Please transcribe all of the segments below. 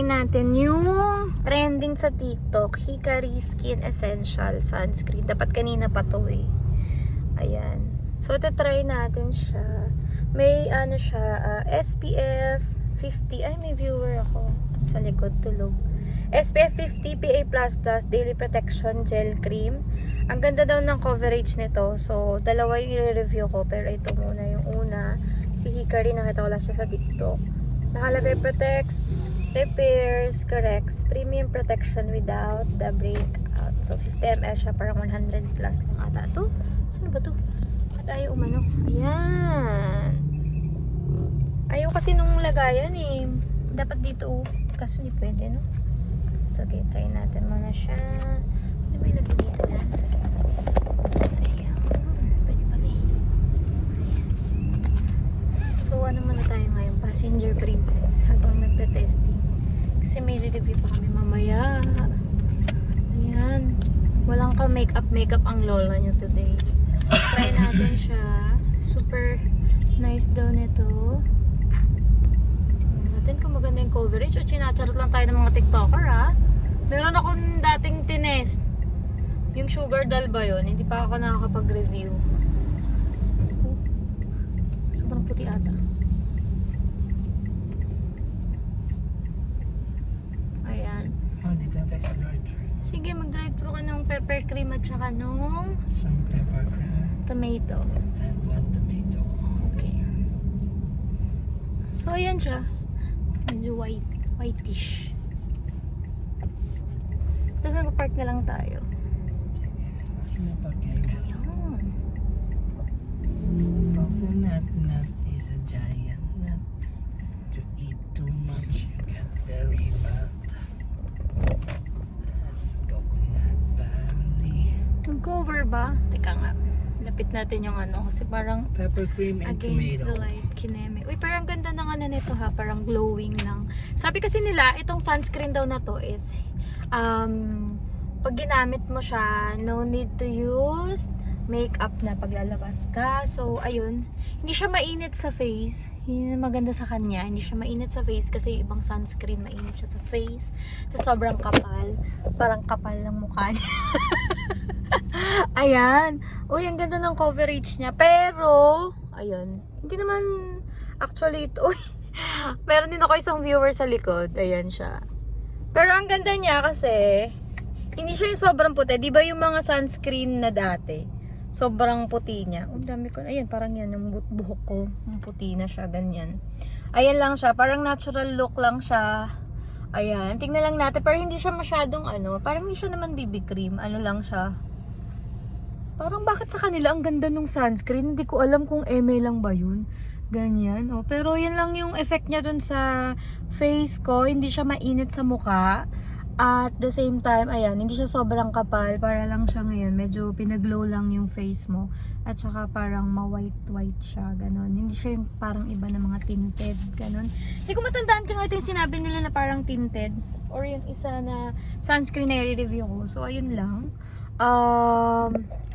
natin yung trending sa TikTok, Hikari Skin Essential Sunscreen. Dapat kanina pa to eh. Ayan. So, ito try natin siya. May ano siya, SPF 50. Ay, may viewer ako sa likod, tulog. SPF 50 PA++ Daily Protection Gel Cream. Ang ganda daw ng coverage nito. So, dalawa yung i-review ko. Pero ito muna yung una. Si Hikari, nakita ko lang siya sa TikTok. Nakalagay protects, repairs, corrects, premium protection without the breakout. So, 50 ml siya. Parang 100 plus lang ata. Ito? Saan ba ito? Bakit ayaw umano? Ayan. Ayaw kasi nung lagayan eh. Dapat dito. Kaso hindi pwede, no? So, okay. Try natin muna siya. Ano ba yung lagay dito na? Ayan. Pwede pala eh. So, ano muna tayo ngayon? Passenger Princess. Habang nagta-testing. Kasi may review pa kami mamaya. Ayan. Walang ka makeup ang lola nyo today. Try natin siya. Super nice daw nito. Tingnan natin kung maganda yung coverage. O chinacharot lang tayo ng mga TikToker ha. Meron akong dating tinest. Yung sugar doll ba yun? Hindi pa ako nakakapag-review. Sobrang puti ata. Ayan. Oh, dito na tayo sa drive-thru. Sige, mag-drive-thru ka ng pepper cream at saka nung Some pepper cream tomato. and 1 tomato. Okay. So, ayan siya. Medyo whitish. Tapos nag-park na lang tayo. Kasi may parking. Ayan. Coconut nut is a giant nut. To eat too much, you get very fat. That's coconut family. Yung cover ba? Teka nga. Lapit natin yung ano. Kasi parang Pepper cream and against tomato. the light. Kineme. Uy, parang ganda ng ano nito ha. Parang glowing lang. Sabi kasi nila, itong sunscreen daw na to is pag ginamit mo siya, no need to use makeup na paglalabas ka. So, ayun. Hindi siya mainit sa face. Yun yung maganda sa kanya. Hindi siya mainit sa face kasi yung ibang sunscreen mainit siya sa face. Tapos sobrang kapal. Parang kapal ng mukha niya. Ayan. Uy, ang ganda ng coverage niya. Pero, ayun. Hindi naman actually ito. Uy, meron din ako isang viewer sa likod. Ayan siya. Pero ang ganda niya kasi hindi siya yung sobrang puti. Di ba yung mga sunscreen na dati? Sobrang puti niya. Ang dami ko. Ayan, parang yan. Yung buhok ko. Yung puti na siya. Ganyan. Ayan lang siya. Parang natural look lang siya. Ayan. Tingnan lang natin. Pero hindi siya masyadong ano. Parang hindi siya naman BB cream. Ano lang siya. Parang bakit sa kanila ang ganda nung sunscreen? Hindi ko alam kung eme lang ba yun. Ganyan. Oh. Pero yan lang yung effect niya dun sa face ko. Hindi siya mainit sa mukha. At the same time, ayan, hindi siya sobrang kapal. Para lang siya ngayon. Medyo pinaglow lang yung face mo. At saka parang ma-white-white siya. Ganon. Hindi siya yung parang iba na mga tinted. Ganon. Hindi ko matandaan kung ito yung sinabi nila na parang tinted. Or yung isa na sunscreen na i-review ko. So, ayun lang.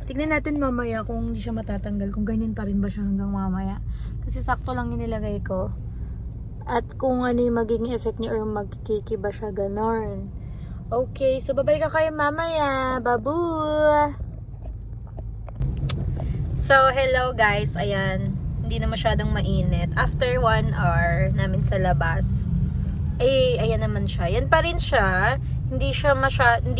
Tignan natin mamaya kung hindi siya matatanggal. Kung ganyan pa rin ba siya hanggang mamaya. Kasi sakto lang yung nilagay ko. At kung ano yung magiging effect niya or magkiki ba siya, ganon. Okay, so babay ka kayo mamaya. Babu! So, hello guys. Ayan. Hindi na masyadong mainit. After 1 hour namin sa labas, eh, ayan naman siya. Yan pa rin siya. Hindi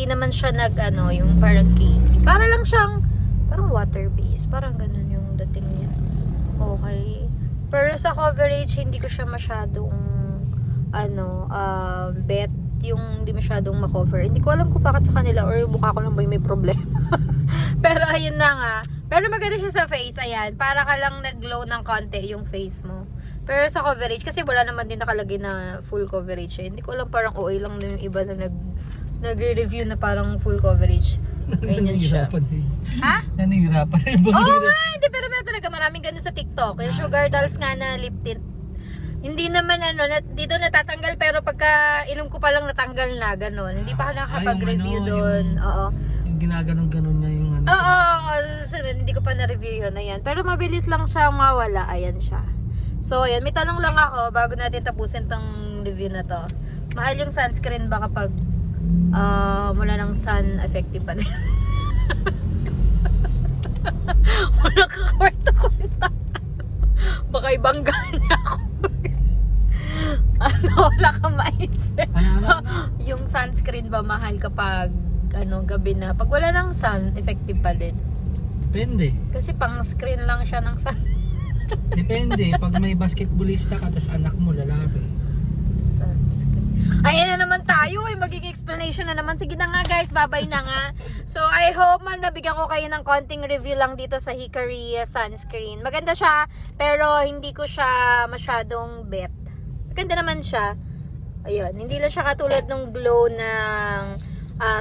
naman siya nag, yung parang cakey. Para lang siyang, parang water base. Parang ganun yung dating niya. Okay. Pero sa coverage, hindi ko siya masyadong, bet. Yung hindi masyadong makover. Hindi ko alam kung bakit sa kanila or yung mukha ko lang ba yung may problema. Pero ayun na nga. Pero maganda siya sa face. Ayan. Para ka lang nag-glow ng konti yung face mo. Pero sa coverage, kasi wala naman din nakalagay na full coverage. Eh. Hindi ko alam, parang OA lang na yung iba na nagre-review na parang full coverage. Ganyan siya. Ha? Nanihirapan. Oo nga. Hindi, pero meron talaga maraming ganun sa TikTok. Yung sugar dolls nga na lip tint. Hindi naman dito natatanggal pero pagka inom ko pa lang natanggal na gano'n. Hindi pa ako nakakapag-review doon. Oo. Yung ginaganon-ganon niya yung ano. Oo, susunod, hindi ko pa na-review yun. Ayan. Pero mabilis lang siya mawala. Ayan siya. So, ayan. May tanong lang ako bago natin tapusin tong review na to. Mahal yung sunscreen ba kapag wala ng sun effective pa din? Wala ka kwarta-kwarta. Baka ibangga niya ako. Wala ka maisip. Yung sunscreen ba mahal kapag gabi na? Pag wala ng sun, effective pa din. Depende. Kasi pang screen lang siya ng sun. Depende. Pag may basketballista ka, tas anak mo lalaki. Sunscreen. Ayan na naman tayo. Magiging explanation na naman. Sige na nga guys, babay na nga. So I hope nabigyan ko kayo ng konting review lang dito sa Hickory sunscreen. Maganda siya, pero hindi ko siya masyadong bet. Maganda naman siya. Ayun, hindi lang siya katulad ng glow ng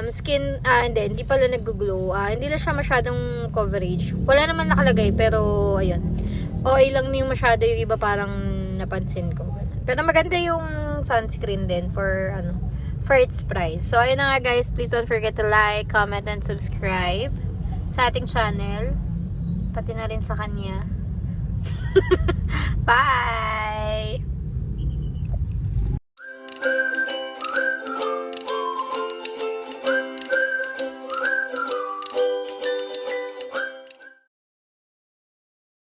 skin, hindi pala nag-glow. Hindi lang siya masyadong coverage. Wala naman nakalagay, pero ayun. Okay lang yung masyado, yung iba parang napansin ko. Pero maganda yung sunscreen din for its price. So ayun na nga guys, please don't forget to like, comment, and subscribe sa ating channel. Pati na rin sa kanya. Bye!